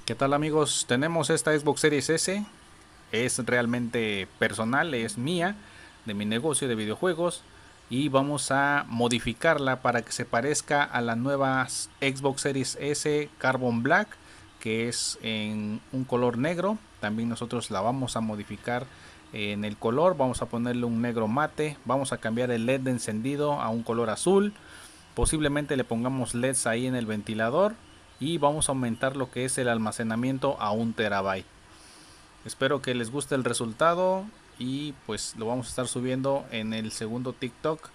¿Qué tal, amigos? Tenemos esta Xbox Series S. Es realmente personal, es mía, de mi negocio de videojuegos. Y vamos a modificarla para que se parezca a la nueva Xbox Series S Carbon Black, que es en un color negro. También nosotros la vamos a modificar en el color. Vamos a ponerle un negro mate. Vamos a cambiar el LED de encendido a un color azul. Posiblemente le pongamos LEDs ahí en el ventilador y vamos a aumentar lo que es el almacenamiento a 1 TB. Espero que les guste el resultado y pues lo vamos a estar subiendo en el segundo TikTok